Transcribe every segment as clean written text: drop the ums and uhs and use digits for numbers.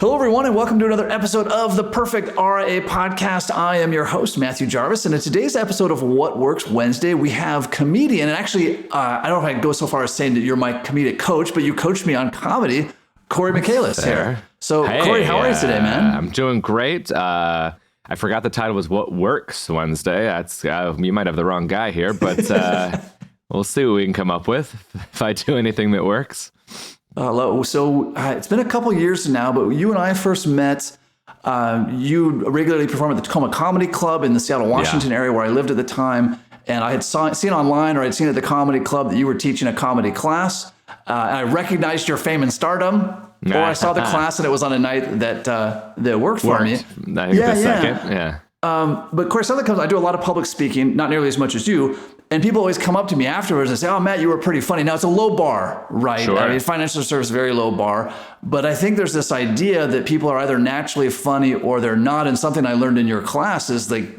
Hello, everyone, and welcome to another episode of the Perfect RIA podcast. I am your host, Matthew Jarvis, and in today's episode of What Works Wednesday, we have comedian, and actually, I don't know if I can go so far as saying that you're my comedic coach, but you coached me on comedy, Cory Michaelis here. So, hey, Cory, how are you today, man? I'm doing great. I forgot the title was What Works Wednesday. That's you might have the wrong guy here, but we'll see what we can come up with if I do anything that works. Hello. So it's been a couple years now, but you and I first met. You regularly perform at the Tacoma Comedy Club in the Seattle, Washington area where I lived at the time. And I had seen online, or I'd seen at the comedy club that you were teaching a comedy class. And I recognized your fame and stardom. Or I saw the class and it was on a night that worked for me. I think the second. Yeah. But Cory, something comes. I do a lot of public speaking, not nearly as much as you. And people always come up to me afterwards and say, "Oh, Matt, you were pretty funny." Now, it's a low bar, right? Sure. I mean, financial service, very low bar. But I think there's this idea that people are either naturally funny or they're not. And something I learned in your class is like,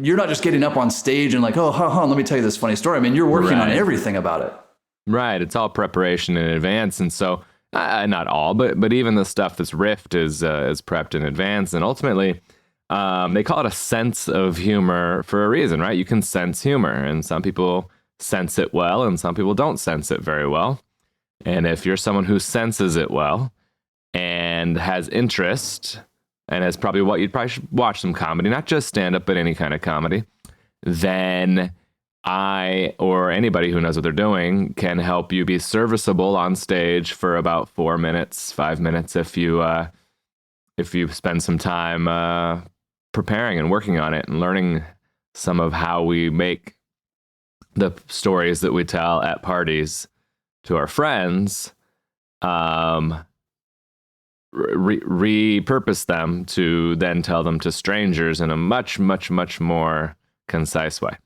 you're not just getting up on stage and like, "Oh, let me tell you this funny story." I mean, you're working on everything about it. Right. It's all preparation in advance. And so, not all, but even the stuff that's riffed is prepped in advance. And ultimately, they call it a sense of humor for a reason, right? You can sense humor, and some people sense it well, and some people don't sense it very well. And if you're someone who senses it well and has interest, and is probably what you'd probably should watch some comedy, not just stand-up, but any kind of comedy, then I, or anybody who knows what they're doing, can help you be serviceable on stage for about 4 minutes, 5 minutes if you spend some time preparing and working on it and learning some of how we make the stories that we tell at parties to our friends, repurpose them to then tell them to strangers in a much, much, much more concise way.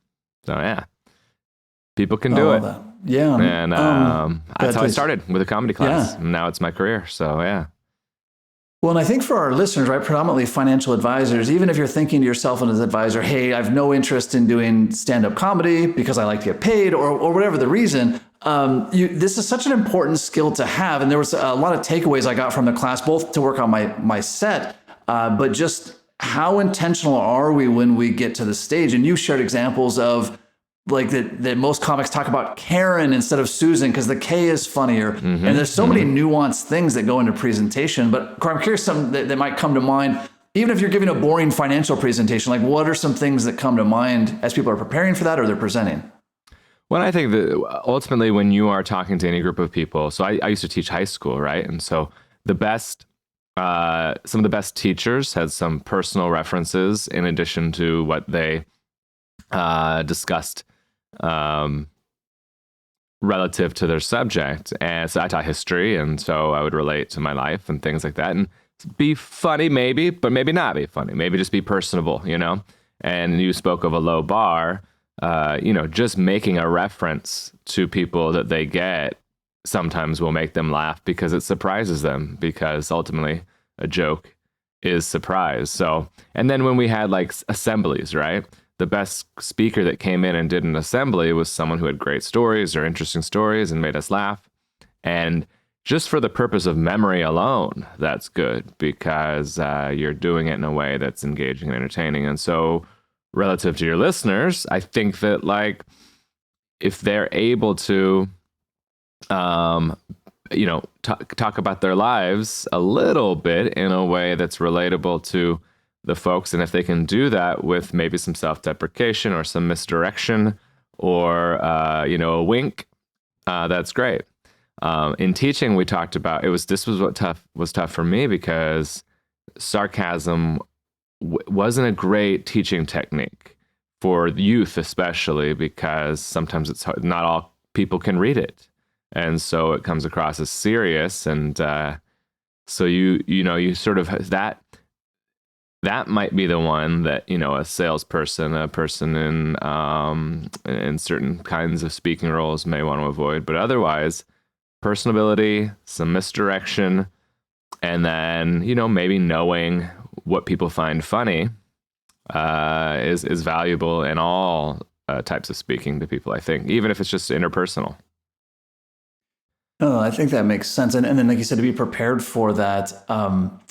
So yeah, people can do it. Yeah. And that's how I started, with a comedy class. Yeah. And now it's my career. So yeah. Well, and I think for our listeners, right, predominantly financial advisors, even if you're thinking to yourself as an advisor, hey, I have no interest in doing stand-up comedy because I like to get paid, or whatever the reason, this is such an important skill to have. And there was a lot of takeaways I got from the class, both to work on my set, but just how intentional are we when we get to the stage? And you shared examples of like that most comics talk about Karen instead of Susan because the K is funnier. Mm-hmm, and there's so many nuanced things that go into presentation. But I'm curious, something that might come to mind, even if you're giving a boring financial presentation, like what are some things that come to mind as people are preparing for that or they're presenting? Well, I think that ultimately when you are talking to any group of people, so I used to teach high school, right? And so some of the best teachers had some personal references in addition to what they discussed relative to their subject. And so I taught history, and so I would relate to my life and things like that, and be funny maybe, but maybe not be funny, maybe just be personable, and you spoke of a low bar, just making a reference to people that they get sometimes will make them laugh because it surprises them, because ultimately a joke is surprise. So, and then when we had like assemblies, right? The best speaker that came in and did an assembly was someone who had great stories or interesting stories and made us laugh. And just for the purpose of memory alone, that's good because you're doing it in a way that's engaging and entertaining. And so relative to your listeners, I think that like if they're able to, talk about their lives a little bit in a way that's relatable to the folks, and if they can do that with maybe some self-deprecation or some misdirection or a wink, that's great. In teaching, we talked about this was what was tough for me because sarcasm wasn't a great teaching technique for youth, especially because sometimes it's hard, not all people can read it, and so it comes across as serious, and so you sort of that might be the one that, a salesperson, a person in certain kinds of speaking roles may want to avoid. But otherwise, personability, some misdirection, and then, maybe knowing what people find funny is valuable in all types of speaking to people, I think, even if it's just interpersonal. Oh, I think that makes sense. And then, like you said, to be prepared for that.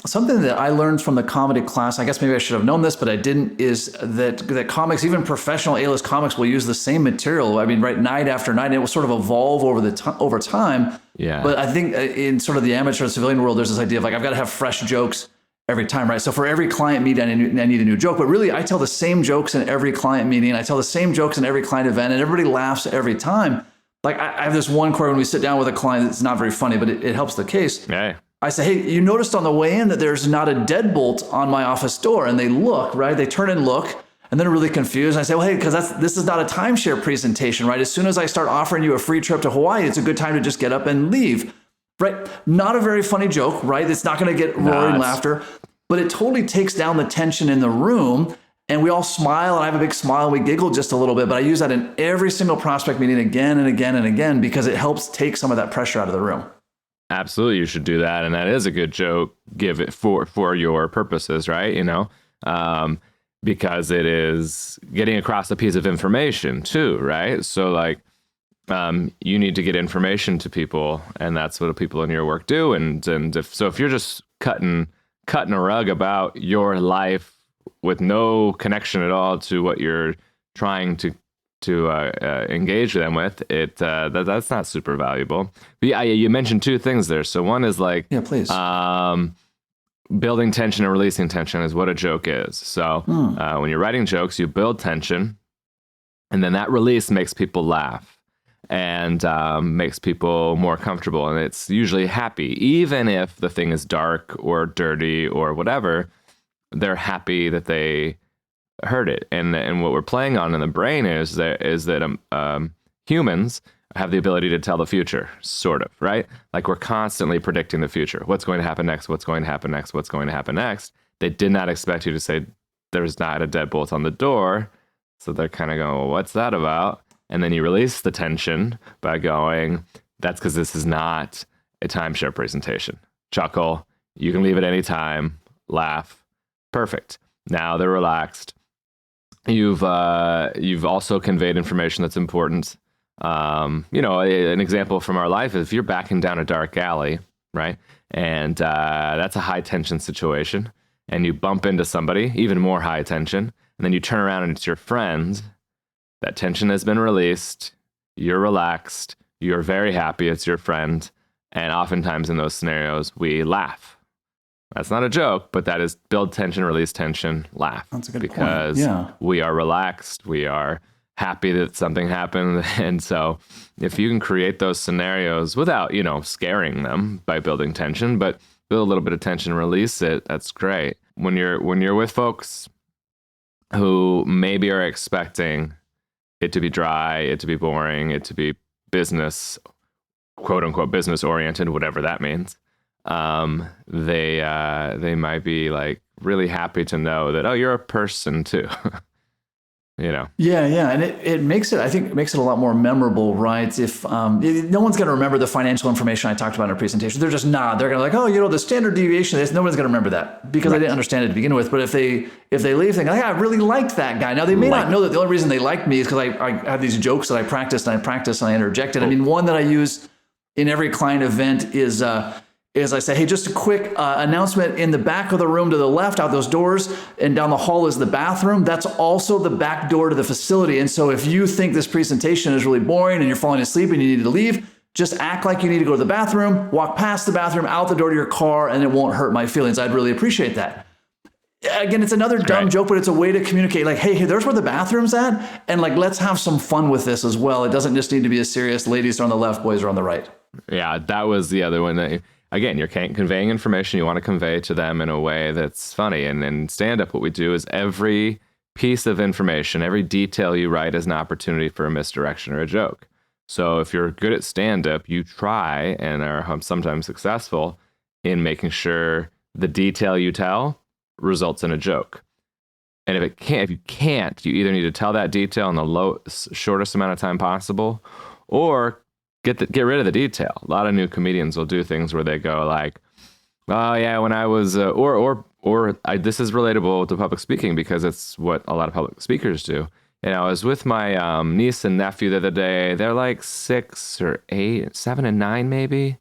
Something that I learned from the comedy class, I guess maybe I should have known this, but I didn't, is that comics, even professional A-list comics, will use the same material. I mean, right, night after night, and it will sort of evolve over time. Yeah. But I think in sort of the amateur civilian world, there's this idea of like, I've got to have fresh jokes every time, right? So for every client meeting, I need a new joke. But really, I tell the same jokes in every client meeting. I tell the same jokes in every client event, and everybody laughs every time. Like I have this one quote when we sit down with a client, it's not very funny, but it helps the case. Yeah. I say, hey, you noticed on the way in that there's not a deadbolt on my office door. And they look, right? They turn and look, and then they're really confused. And I say, well, hey, because this is not a timeshare presentation, right? As soon as I start offering you a free trip to Hawaii, it's a good time to just get up and leave, right? Not a very funny joke, right? It's not going to get roaring laughter, but it totally takes down the tension in the room. And we all smile, and I have a big smile, and we giggle just a little bit, but I use that in every single prospect meeting again and again and again, because it helps take some of that pressure out of the room. Absolutely, you should do that. And that is a good joke, give it for your purposes, right? Because it is getting across a piece of information too, right? So like, you need to get information to people, and that's what people in your work do. And if you're just cutting a rug about your life with no connection at all to what you're trying to engage them with, that's not super valuable. But yeah, you mentioned two things there. So one is like, yeah, please. Building tension and releasing tension is what a joke is. So when you're writing jokes, you build tension, and then that release makes people laugh and makes people more comfortable. And it's usually happy, even if the thing is dark or dirty or whatever. They're happy that they heard it. And what we're playing on in the brain is that humans have the ability to tell the future, sort of, right? Like we're constantly predicting the future. What's going to happen next? What's going to happen next? What's going to happen next? They did not expect you to say there's not a deadbolt on the door. So they're kind of going, well, what's that about? And then you release the tension by going, that's because this is not a timeshare presentation. Chuckle. You can leave at any time. Laugh. Perfect. Now they're relaxed. You've also conveyed information that's important. An example from our life is if you're backing down a dark alley, right? And that's a high tension situation, and you bump into somebody, even more high tension, and then you turn around and it's your friend. That tension has been released. You're relaxed. You're very happy it's your friend. And oftentimes in those scenarios, we laugh. That's not a joke, but that is build tension, release tension, laugh. That's a good point. Because Yeah. we are relaxed. We are happy that something happened. And so if you can create those scenarios without, scaring them by building tension, but build a little bit of tension, release it, that's great. When you're with folks who maybe are expecting it to be dry, it to be boring, it to be business, quote unquote, business oriented, whatever that means. They might be like really happy to know that, oh, you're a person too. Yeah. And it makes it a lot more memorable, right? If no one's going to remember the financial information I talked about in a presentation, they're just not. They're going to like, oh, the standard deviation of this. No one's going to remember that because I didn't understand it to begin with. But if they leave thinking, I really liked that guy. Now they may not know that the only reason they liked me is because I have these jokes that I practiced and I interjected. I mean, one that I use in every client event is I say, hey, just a quick announcement. In the back of the room to the left, out those doors, and down the hall is the bathroom. That's also the back door to the facility. And so if you think this presentation is really boring and you're falling asleep and you need to leave, just act like you need to go to the bathroom, walk past the bathroom, out the door to your car, and it won't hurt my feelings. I'd really appreciate that. Again, it's another dumb joke, but it's a way to communicate like, hey, there's where the bathroom's at. And like, let's have some fun with this as well. It doesn't just need to be as serious. Ladies are on the left, boys are on the right. Yeah, that was the other one. Again, you're conveying information you want to convey to them in a way that's funny. And in stand-up, what we do is every piece of information, every detail you write is an opportunity for a misdirection or a joke. So if you're good at stand-up, you try and are sometimes successful in making sure the detail you tell results in a joke. And if you can't, you either need to tell that detail in the shortest amount of time possible, or get rid of the detail. A lot of new comedians will do things where they go like, oh yeah, when I was, this is relatable to public speaking because it's what a lot of public speakers do. And I was with my niece and nephew the other day. They're like 6 or 8, 7 and 9 maybe.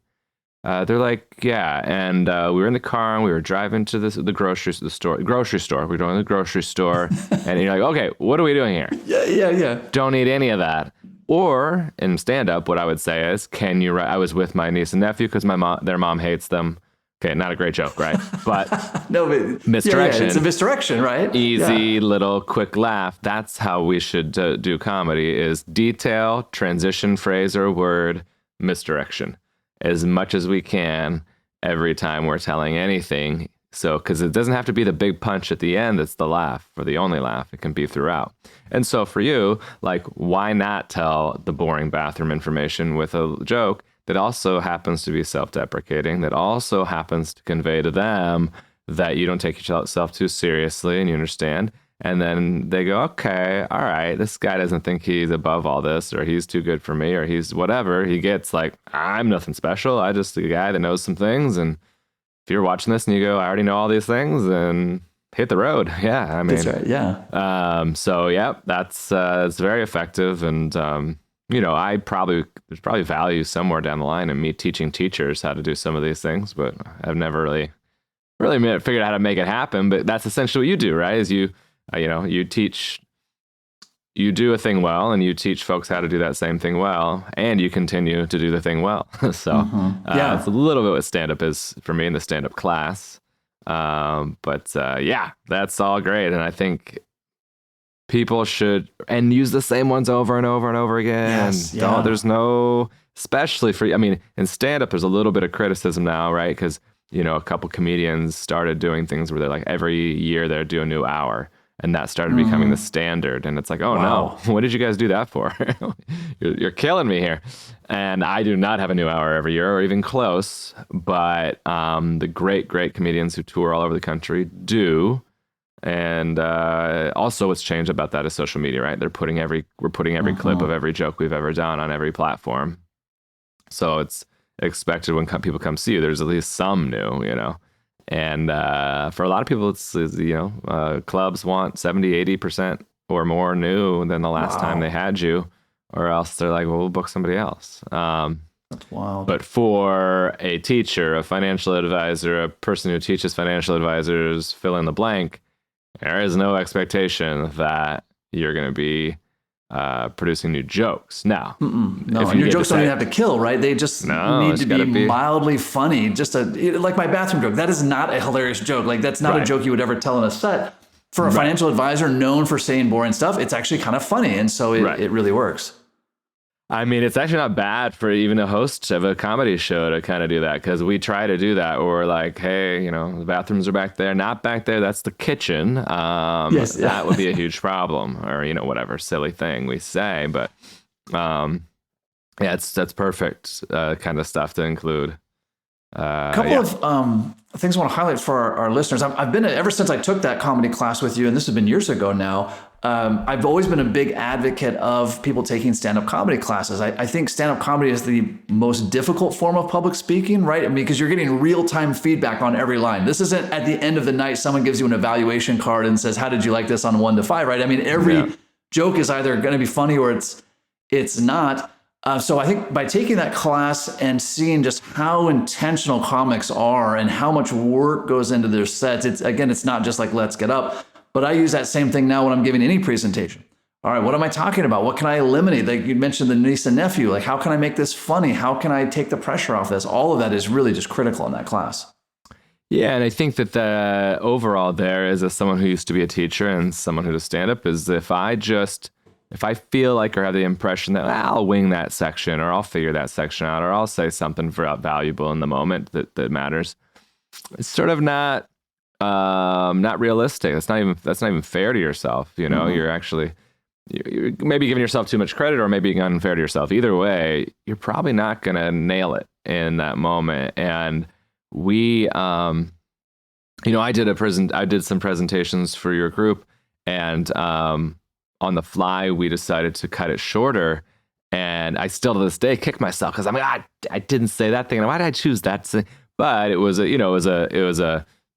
They're like, yeah. And we were in the car and we were driving to the grocery store. We were going to the grocery store. And you're like, okay, what are we doing here? Yeah. Don't need any of that. Or in stand-up, what I would say is, can you write? I was with my niece and nephew because their mom hates them. Okay, not a great joke, right? But No, but misdirection. Yeah, it's a misdirection, right? Easy, little, quick laugh. That's how we should do comedy: is detail, transition, phrase or word, misdirection, as much as we can every time we're telling anything. So, because it doesn't have to be the big punch at the end that's the laugh or the only laugh. It can be throughout. And so for you, like, why not tell the boring bathroom information with a joke that also happens to be self-deprecating, that also happens to convey to them that you don't take yourself too seriously and you understand. And then they go, okay, all right, this guy doesn't think he's above all this, or he's too good for me, or he's whatever. He gets like, I'm nothing special. I'm just a guy that knows some things. And if you're watching this and you go, I already know all these things, then hit the road. Yeah, I mean, that's right. Yeah. So yeah, that's it's very effective. And there's probably value somewhere down the line in me teaching teachers how to do some of these things, but I've never really figured out how to make it happen. But that's essentially what you do, right? Is you teach. You do a thing well, and you teach folks how to do that same thing well, and you continue to do the thing well. So it's a little bit what stand-up is for me in the stand-up class. But that's all great. And I think people should use the same ones over and over and over again. Yes, There's no, especially for, I mean, in stand-up, there's a little bit of criticism now, right? Because, a couple comedians started doing things where they're like, every year they're doing a new hour. And that started becoming the standard. And it's like, oh no, what did you guys do that for? You're killing me here. And I do not have a new hour every year or even close. But the great, great comedians who tour all over the country do. And also what's changed about that is social media, right? We're putting every clip of every joke we've ever done on every platform. So it's expected when people come see you, there's at least some new, And for a lot of people, it's clubs want 70, 80% or more new than the last time they had you, or else they're like, well, we'll book somebody else. That's wild. But for a teacher, a financial advisor, a person who teaches financial advisors, fill in the blank, there is no expectation that you're going to be producing new jokes. Now, no, and your jokes don't even have to kill, right? They just need to be mildly funny. Just like my bathroom joke. That is not a hilarious joke. Like, that's not a joke you would ever tell in a set. For a financial advisor known for saying boring stuff, it's actually kind of funny. And so it really works. I mean, it's actually not bad for even a host of a comedy show to kind of do that, because we try to do that. Or like, hey, the bathrooms are back there, not back there. That's the kitchen. That would be a huge problem, or whatever silly thing we say. But that's perfect kind of stuff to include. A couple of things I want to highlight for our listeners. I've been ever since I took that comedy class with you, and this has been years ago now. I've always been a big advocate of people taking stand-up comedy classes. I think stand-up comedy is the most difficult form of public speaking, right? I mean, because you're getting real-time feedback on every line. This isn't at the end of the night, someone gives you an evaluation card and says, how did you like this on 1 to 5, right? I mean, every joke is either going to be funny or it's not. So I think by taking that class and seeing just how intentional comics are and how much work goes into their sets, it's not just like, let's get up. But I use that same thing now when I'm giving any presentation. All right, what am I talking about? What can I eliminate? Like you mentioned the niece and nephew. Like, how can I make this funny? How can I take the pressure off this? All of that is really just critical in that class. Yeah, and I think that the overall there is, as someone who used to be a teacher and someone who does stand-up, is if I feel like or have the impression that I'll wing that section, or I'll figure that section out, or I'll say something valuable in the moment that matters, it's sort of not realistic. That's not even fair to yourself. You're actually you're maybe giving yourself too much credit, or maybe being unfair to yourself. Either way, you're probably not going to nail it in that moment. And we, I did some presentations for your group, and on the fly, we decided to cut it shorter. And I still to this day kick myself because I'm like, I didn't say that thing. Why did I choose that thing? But it was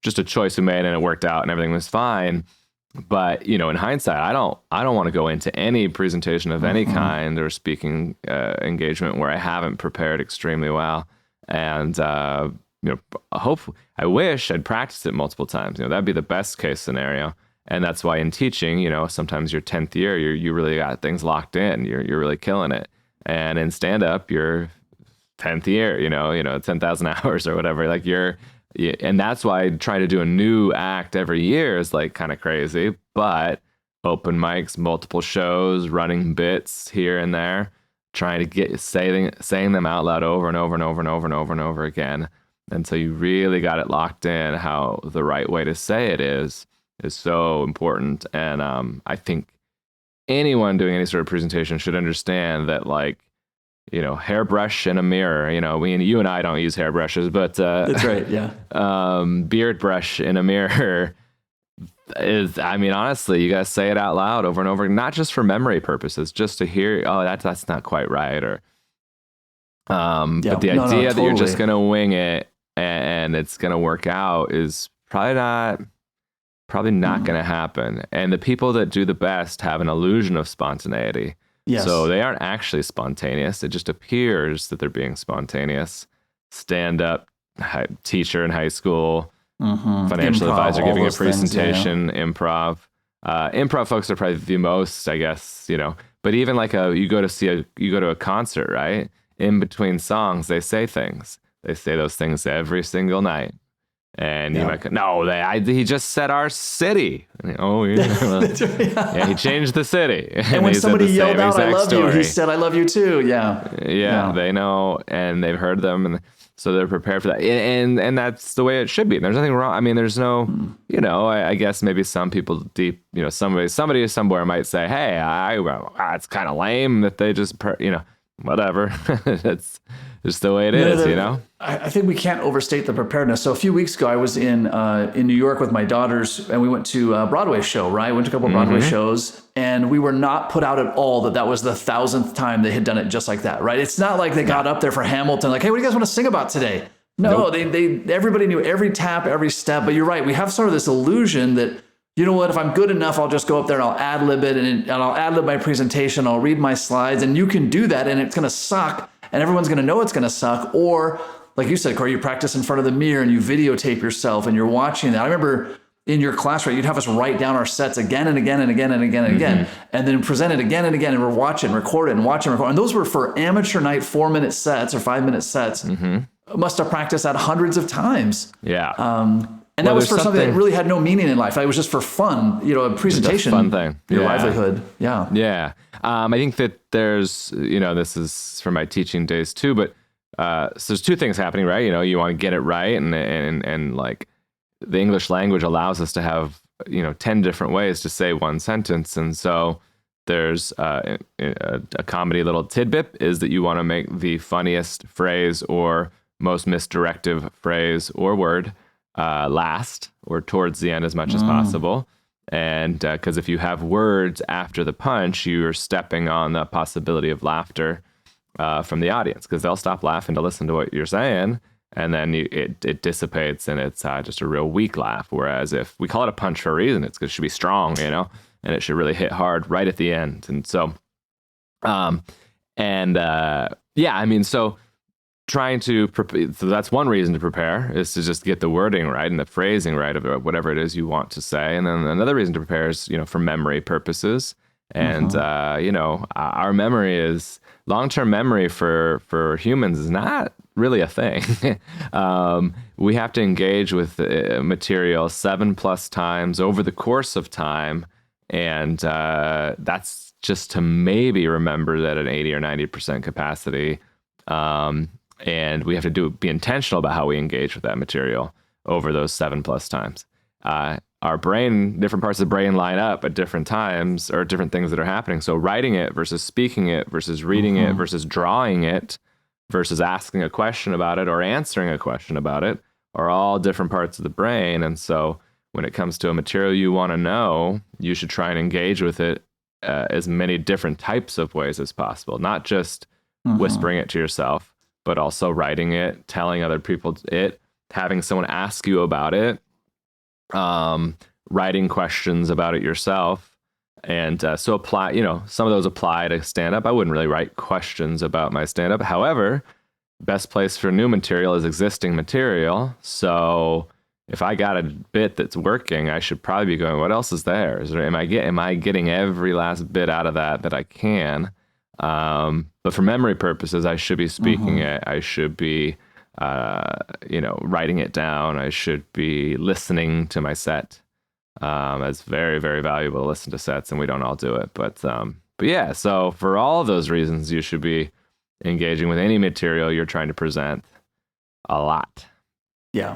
just a choice we made, and it worked out, and everything was fine. But, in hindsight, I don't want to go into any presentation of any kind or speaking engagement where I haven't prepared extremely well. And, I wish I'd practiced it multiple times. That'd be the best case scenario. And that's why in teaching, sometimes your 10th year, you really got things locked in. You're really killing it. And in stand up, your 10th year, 10,000 hours or whatever, like and that's why I try to do a new act every year is like kind of crazy, but open mics, multiple shows, running bits here and there, trying to get saying them out loud over and over and over and over and over and over again until you really got it locked in how the right way to say it is so important. And I think anyone doing any sort of presentation should understand that, like, hairbrush in a mirror, you and I don't use hairbrushes, but that's right. Yeah. Beard brush in a mirror is, honestly, you got to say it out loud over and over, not just for memory purposes, just to hear, oh, that's not quite right. Or, but the idea that you're just going to wing it and it's going to work out is probably not going to happen. And the people that do the best have an illusion of spontaneity. Yes. So they aren't actually spontaneous. It just appears that they're being spontaneous. Stand-up teacher in high school, financial advisor giving a presentation, improv. Improv folks are probably the most, I guess, But even like you go to a concert, right? In between songs, they say things. They say those things every single night. And you might go, no, he just said our city. Oh, yeah, he changed the city. And when somebody yelled out, I love you, he said, I love you too. Yeah, they know, and they've heard them, and so they're prepared for that. And that's the way it should be. There's nothing wrong. There's no, I guess maybe some people deep, somebody somewhere might say, hey, it's kind of lame that they just, whatever. That's just the way it is, I think we can't overstate the preparedness. So a few weeks ago, I was in New York with my daughters, and we went to a Broadway show, right? Went to a couple of Broadway shows, and we were not put out at all that was the 1,000th time they had done it just like that, right? It's not like they got up there for Hamilton, like, hey, what do you guys want to sing about today? No, nope. Everybody knew every tap, every step. But you're right, we have sort of this illusion that, you know what, if I'm good enough, I'll just go up there and I'll ad-lib it, and I'll ad-lib my presentation, I'll read my slides, and you can do that, and it's going to suck, and everyone's going to know it's going to suck. Or, like you said, Cory, you practice in front of the mirror and you videotape yourself and you're watching that. I remember in your class, right, you'd have us write down our sets again and again and again and again and again, and then present it again and again, and we're watching, record it, and watch and record. And those were for amateur night 4-minute sets or 5-minute sets. Must have practiced that hundreds of times. Yeah. And that was for something that really had no meaning in life. It was just for fun, a presentation. Just a fun thing. Your livelihood. Yeah. Yeah. I think that there's, this is from my teaching days too, but so there's two things happening, right? You want to get it right. And like the English language allows us to have, 10 different ways to say one sentence. And so there's a comedy little tidbit is that you want to make the funniest phrase or most misdirective phrase or word last or towards the end as much as possible. And because if you have words after the punch, you're stepping on the possibility of laughter from the audience, because they'll stop laughing to listen to what you're saying, and then it dissipates, and it's just a real weak laugh. Whereas if we call it a punch for a reason, it's because it should be strong, and it should really hit hard right at the end. And so, so trying to prepare, so that's one reason to prepare, is to just get the wording right and the phrasing right of whatever it is you want to say. And then another reason to prepare is, for memory purposes. And, our memory is, long-term memory for humans is not really a thing. We have to engage with material 7+ times over the course of time. And that's just to maybe remember that at 80 or 90% capacity. And we have to be intentional about how we engage with that material over those 7+ times. Our brain, different parts of the brain line up at different times, or different things that are happening. So writing it versus speaking it versus reading it versus drawing it versus asking a question about it or answering a question about it are all different parts of the brain. And so when it comes to a material you want to know, you should try and engage with it as many different types of ways as possible, not just whispering it to yourself, but also writing it, telling other people it, having someone ask you about it, writing questions about it yourself. And so apply, some of those apply to stand-up. I wouldn't really write questions about my stand-up. However, best place for new material is existing material. So if I got a bit that's working, I should probably be going, what else is there? Am I getting every last bit out of that I can? But for memory purposes, I should be speaking it. I should be, writing it down. I should be listening to my set. It's very, very valuable to listen to sets, and we don't all do it. But yeah, so for all of those reasons, you should be engaging with any material you're trying to present a lot. Yeah,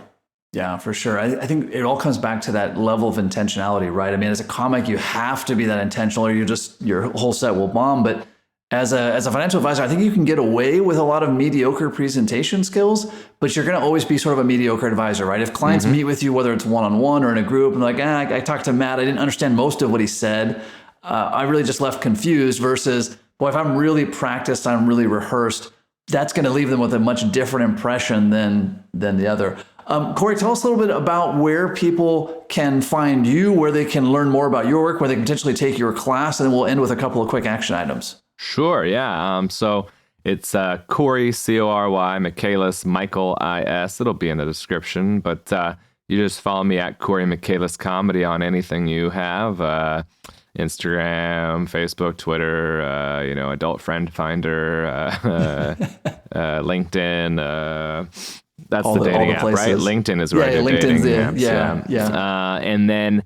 for sure. I think it all comes back to that level of intentionality, right? I mean, as a comic, you have to be that intentional, or your whole set will bomb. But as a financial advisor, I think you can get away with a lot of mediocre presentation skills, but you're going to always be sort of a mediocre advisor, right? If clients meet with you, whether it's one-on-one or in a group, and like, I talked to Matt, I didn't understand most of what he said. I really just left confused versus, boy, if I'm really practiced, I'm really rehearsed, that's going to leave them with a much different impression than the other. Cory, tell us a little bit about where people can find you, where they can learn more about your work, where they can potentially take your class, and then we'll end with a couple of quick action items. Sure, yeah. So it's Cory, Cory, Michaelis, Michael-I-S. It'll be in the description, but you just follow me at Cory Michaelis Comedy on anything you have. Instagram, Facebook, Twitter, Adult Friend Finder, LinkedIn. That's all the dating app, right? LinkedIn is where I do dating apps. Yeah. And then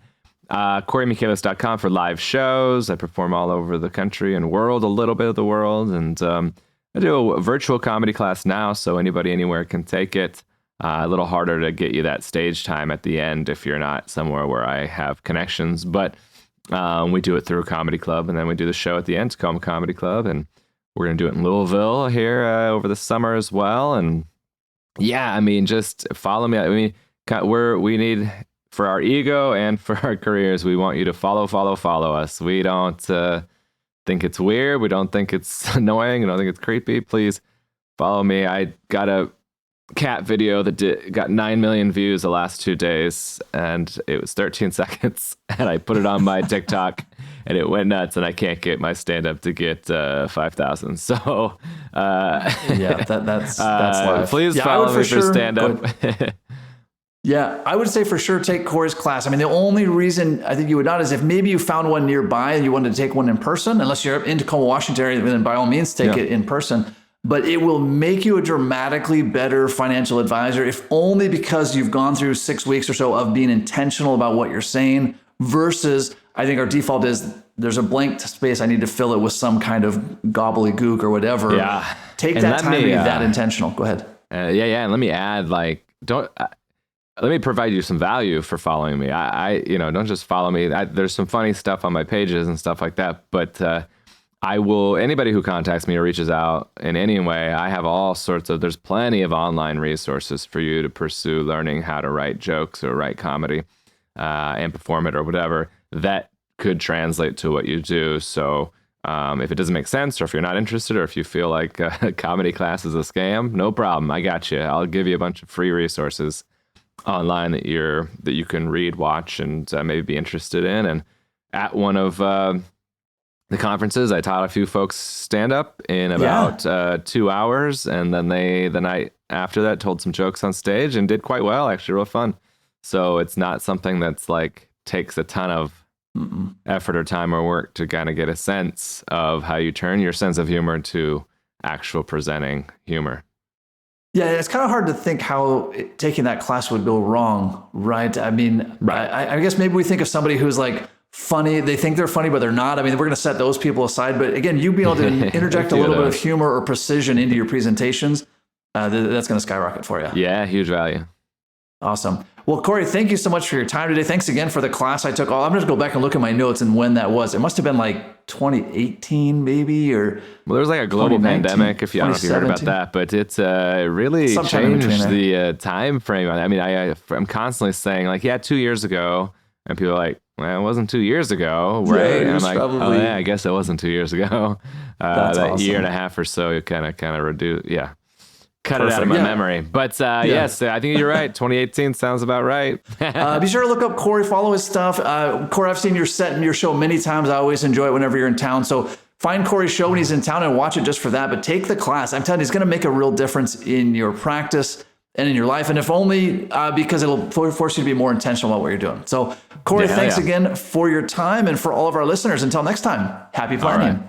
CoryMichaelis.com for live shows. I perform all over the country and world, a little bit of the world. And I do a virtual comedy class now, so anybody anywhere can take it. A little harder to get you that stage time at the end if you're not somewhere where I have connections. But we do it through a comedy club, and then we do the show at the end, Tacoma Comedy Club. And we're going to do it in Louisville here over the summer as well. And yeah, I mean, just follow me. I mean, we need, for our ego and for our careers, we want you to follow us. We don't think it's weird. We don't think it's annoying. We don't think it's creepy. Please follow me. I got a cat video that got 9 million views the last 2 days, and it was 13 seconds. And I put it on my TikTok, and it went nuts. And I can't get my stand-up to get 5,000. So that's live. Please follow me for stand-up. Yeah, I would say for sure take Cory's class. I mean, the only reason I think you would not is if maybe you found one nearby and you wanted to take one in person. Unless you're in Tacoma, Washington area, then by all means take it in person. But it will make you a dramatically better financial advisor, if only because you've gone through 6 weeks or so of being intentional about what you're saying, versus I think our default is there's a blank space, I need to fill it with some kind of gobbledygook or whatever. Yeah. Take that time to be that intentional. Go ahead. And let me add, let me provide you some value for following me. I don't just follow me. There's some funny stuff on my pages and stuff like that, but anybody who contacts me or reaches out in any way, I have there's plenty of online resources for you to pursue learning how to write jokes or write comedy and perform it or whatever that could translate to what you do. So if it doesn't make sense, or if you're not interested, or if you feel like a comedy class is a scam, no problem. I got you. I'll give you a bunch of free resources online that you can read, watch, and maybe be interested in. And at one of the conferences, I taught a few folks stand up in about 2 hours, and then the night after that told some jokes on stage and did quite well, actually real fun. So it's not something that's like takes a ton of effort or time or work to kind of get a sense of how you turn your sense of humor to actual presenting humor. Yeah, it's kind of hard to think how taking that class would go wrong, right? I mean, I guess maybe we think of somebody who's like funny. They think they're funny, but they're not. I mean, we're going to set those people aside. But again, you being able to interject a little bit of humor or precision into your presentations, that's going to skyrocket for you. Yeah, huge value. Awesome. Well, Cory, thank you so much for your time today. Thanks again for the class I took. I'm going to go back and look at my notes and when that was. It must have been like 2018 maybe, or well, there was like a global pandemic, I don't know if you heard about that, but it's really changed the time frame. I mean, I'm constantly saying like, 2 years ago, and people are like, well, it wasn't 2 years ago, right? And I'm like, oh yeah, I guess it wasn't 2 years ago. That awesome. Year and a half or so, it kind of reduced. Yeah. cut it out of my Yeah. memory. But yes, I think you're right. 2018 sounds about right. Be sure to look up Cory, follow his stuff. Cory, I've seen your set and your show many times. I always enjoy it whenever you're in town. So find Cory's show when he's in town and watch it just for that. But take the class. I'm telling you, it's going to make a real difference in your practice and in your life. And if only because it'll force you to be more intentional about what you're doing. So Cory, thanks again for your time, and for all of our listeners. Until next time, happy planning.